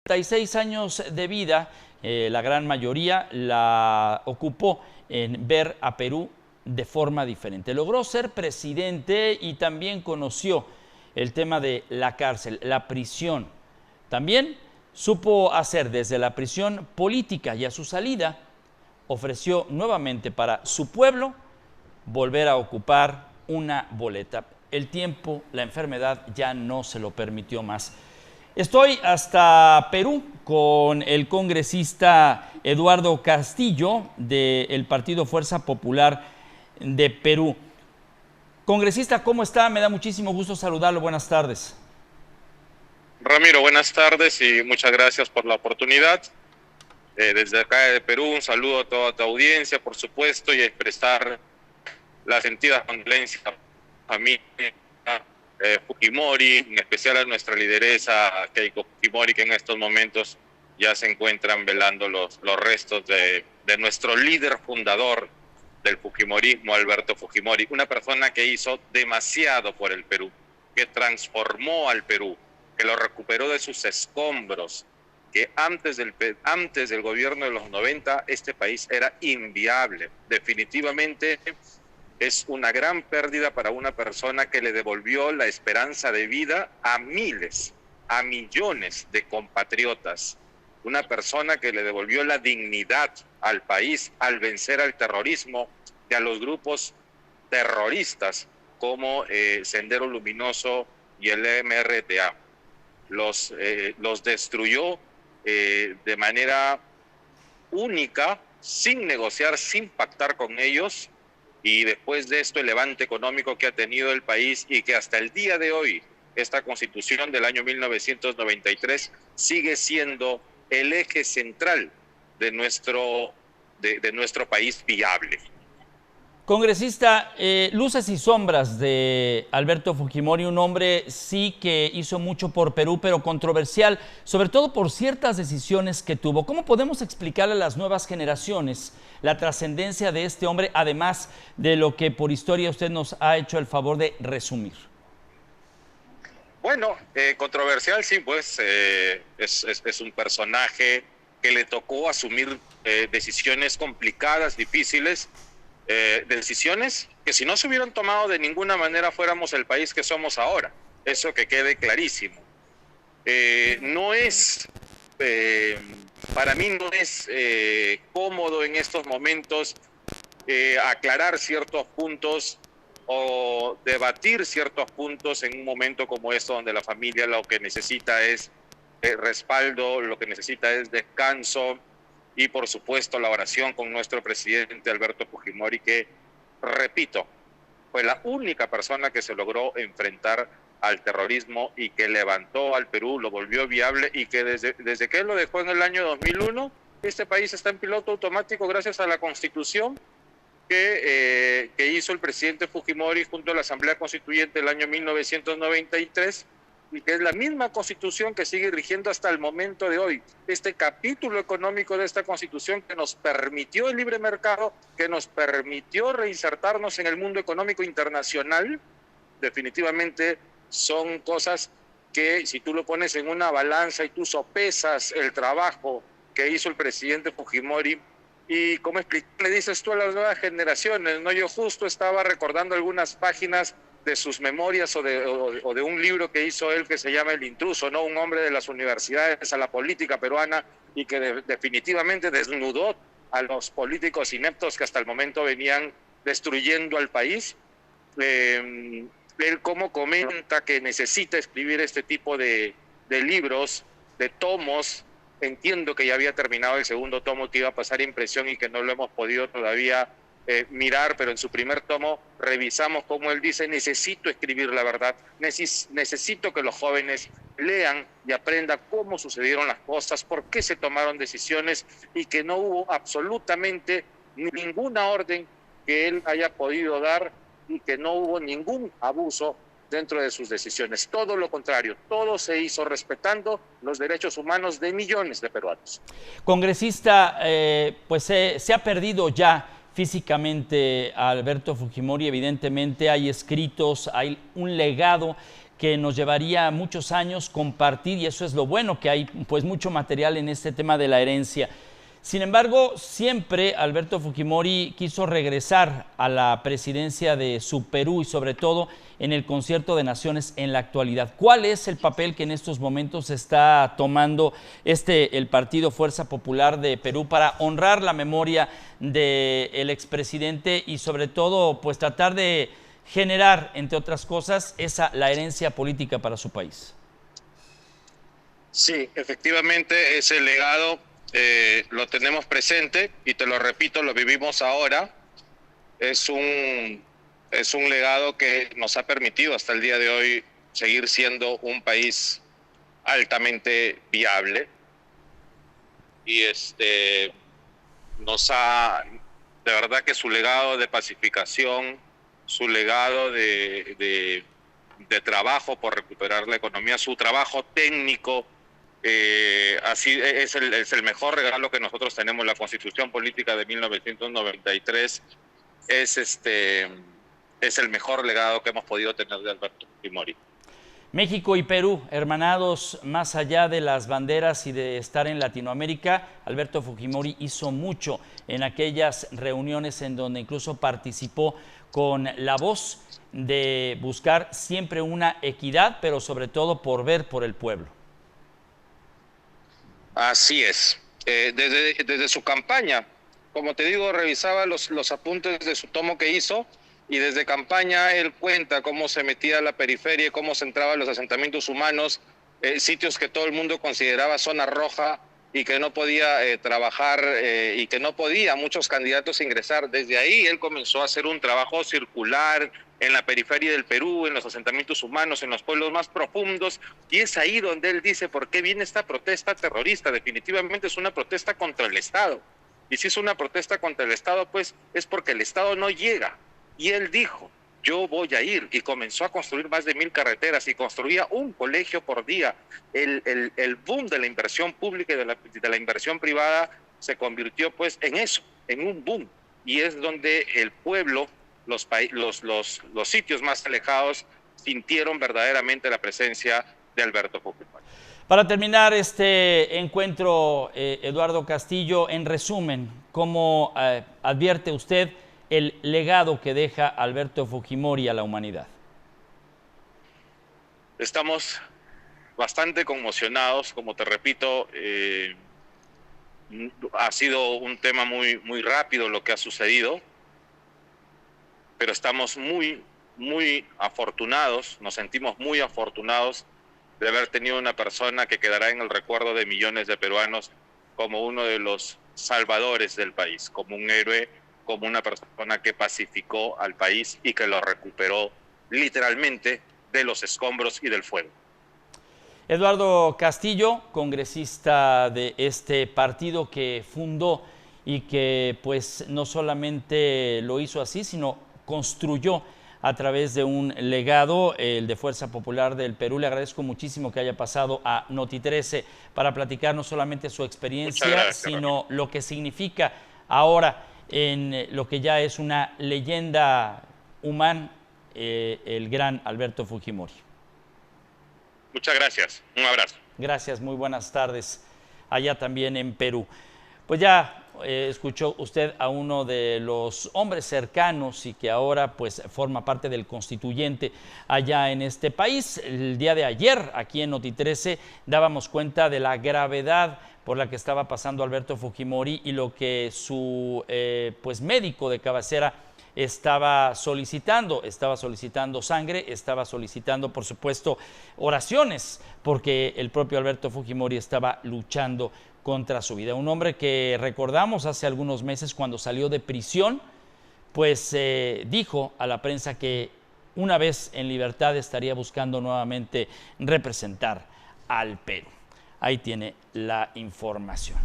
76 años de vida, la gran mayoría la ocupó en ver a Perú de forma diferente. Logró ser presidente y también conoció el tema de la cárcel, la prisión. También supo hacer desde la prisión política y a su salida ofreció nuevamente para su pueblo volver a ocupar una boleta. El tiempo, la enfermedad ya no se lo permitió más. Estoy hasta Perú con el congresista Eduardo Castillo del Partido Fuerza Popular de Perú. Congresista, ¿cómo está? Me da muchísimo gusto saludarlo. Buenas tardes. Ramiro, buenas tardes y muchas gracias por la oportunidad. Desde acá de Perú, un saludo a toda tu audiencia, por supuesto, y expresar las sentidas condolencias a la familia Fujimori, en especial a nuestra lideresa Keiko Fujimori, que en estos momentos ya se encuentran velando los restos de nuestro líder fundador del Fujimorismo, Alberto Fujimori, una persona que hizo demasiado por el Perú, que transformó al Perú, que lo recuperó de sus escombros, que antes del gobierno de los 90 este país era inviable. Definitivamente es una gran pérdida para una persona que le devolvió la esperanza de vida a miles, a millones de compatriotas. Una persona que le devolvió la dignidad al país al vencer al terrorismo y a los grupos terroristas como Sendero Luminoso y el MRTA. Los destruyó de manera única, sin negociar, sin pactar con ellos, y después de esto el levante económico que ha tenido el país y que hasta el día de hoy esta Constitución del año 1993 sigue siendo el eje central de nuestro país viable. Congresista, luces y sombras de Alberto Fujimori, un hombre sí que hizo mucho por Perú, pero controversial, sobre todo por ciertas decisiones que tuvo. ¿Cómo podemos explicarle a las nuevas generaciones la trascendencia de este hombre, además de lo que por historia usted nos ha hecho el favor de resumir? Bueno, controversial sí, pues es un personaje que le tocó asumir decisiones complicadas, difíciles, decisiones que si no se hubieran tomado de ninguna manera fuéramos el país que somos ahora. Eso que quede clarísimo. No es, para mí no es cómodo en estos momentos aclarar ciertos puntos o debatir ciertos puntos en un momento como esto, donde la familia lo que necesita es respaldo, lo que necesita es descanso, y por supuesto la oración con nuestro presidente Alberto Fujimori, que, repito, fue la única persona que se logró enfrentar al terrorismo y que levantó al Perú, lo volvió viable, y que desde que él lo dejó en el año 2001, este país está en piloto automático gracias a la Constitución que hizo el presidente Fujimori junto a la Asamblea Constituyente del año 1993, y que es la misma Constitución que sigue rigiendo hasta el momento de hoy. Este capítulo económico de esta Constitución que nos permitió el libre mercado, que nos permitió reinsertarnos en el mundo económico internacional, definitivamente son cosas que, si tú lo pones en una balanza y tú sopesas el trabajo que hizo el presidente Fujimori, y cómo le dices tú a las nuevas generaciones, ¿no? Yo justo estaba recordando algunas páginas de sus memorias o de un libro que hizo él que se llama El Intruso, ¿no? Un hombre de las universidades a la política peruana, y que definitivamente desnudó a los políticos ineptos que hasta el momento venían destruyendo al país. Él como comenta que necesita escribir este tipo de libros, de tomos. Entiendo que ya había terminado el segundo tomo, que iba a pasar impresión y que no lo hemos podido todavía mirar, pero en su primer tomo revisamos cómo él dice: necesito escribir la verdad, necesito que los jóvenes lean y aprendan cómo sucedieron las cosas, por qué se tomaron decisiones, y que no hubo absolutamente ninguna orden que él haya podido dar, y que no hubo ningún abuso dentro de sus decisiones. Todo lo contrario, todo se hizo respetando los derechos humanos de millones de peruanos. Congresista, pues se ha perdido ya físicamente a Alberto Fujimori. Evidentemente hay escritos, hay un legado que nos llevaría muchos años compartir, y eso es lo bueno, que hay pues mucho material en este tema de la herencia. Sin embargo, siempre Alberto Fujimori quiso regresar a la presidencia de su Perú y sobre todo en el Concierto de Naciones en la actualidad. ¿Cuál es el papel que en estos momentos está tomando el Partido Fuerza Popular de Perú para honrar la memoria del expresidente y sobre todo pues tratar de generar, entre otras cosas, la herencia política para su país? Sí, efectivamente ese legado lo tenemos presente y te lo repito, lo vivimos ahora. Es un legado que nos ha permitido hasta el día de hoy seguir siendo un país altamente viable y de verdad que su legado de pacificación, su legado de trabajo por recuperar la economía, su trabajo técnico, así es el mejor regalo que nosotros tenemos. La Constitución Política de 1993 es el mejor legado que hemos podido tener de Alberto Fujimori. México y Perú, hermanados más allá de las banderas y de estar en Latinoamérica, Alberto Fujimori hizo mucho en aquellas reuniones en donde incluso participó con la voz de buscar siempre una equidad, pero sobre todo por ver por el pueblo. Así es. Desde su campaña, como te digo, revisaba los apuntes de su tomo que hizo, y desde campaña él cuenta cómo se metía a la periferia, cómo se entraba a los asentamientos humanos, sitios que todo el mundo consideraba zona roja y que no podía trabajar y que no podía muchos candidatos ingresar. Desde ahí él comenzó a hacer un trabajo circular en la periferia del Perú, en los asentamientos humanos, en los pueblos más profundos, y es ahí donde él dice por qué viene esta protesta terrorista. Definitivamente es una protesta contra el Estado, y si es una protesta contra el Estado, pues es porque el Estado no llega. Y él dijo, yo voy a ir, y comenzó a construir más de 1000 carreteras y construía un colegio por día. El boom de la inversión pública y de la inversión privada se convirtió pues en eso, en un boom, y es donde el pueblo, los sitios más alejados sintieron verdaderamente la presencia de Alberto Fujimori. Para terminar este encuentro, Eduardo Castillo, en resumen, ¿cómo advierte usted el legado que deja Alberto Fujimori a la humanidad? Estamos bastante conmocionados, como te repito, ha sido un tema muy rápido lo que ha sucedido, pero estamos muy afortunados, nos sentimos muy afortunados de haber tenido una persona que quedará en el recuerdo de millones de peruanos como uno de los salvadores del país, como un héroe, como una persona que pacificó al país y que lo recuperó literalmente de los escombros y del fuego. Eduardo Castillo, congresista de este partido que fundó y que pues no solamente lo hizo así, sino construyó a través de un legado, el de Fuerza Popular del Perú. Le agradezco muchísimo que haya pasado a Noti 13 para platicar no solamente su experiencia, gracias, sino lo que significa ahora en lo que ya es una leyenda humana, el gran Alberto Fujimori. Muchas gracias, un abrazo. Gracias, muy buenas tardes allá también en Perú. Pues ya escuchó usted a uno de los hombres cercanos y que ahora pues forma parte del constituyente allá en este país. El día de ayer aquí en Noti 13 dábamos cuenta de la gravedad por la que estaba pasando Alberto Fujimori y lo que su pues médico de cabecera estaba solicitando sangre, estaba solicitando por supuesto oraciones, porque el propio Alberto Fujimori estaba luchando contra su vida. Un hombre que recordamos hace algunos meses cuando salió de prisión, pues dijo a la prensa que una vez en libertad estaría buscando nuevamente representar al Perú. Ahí tiene la información.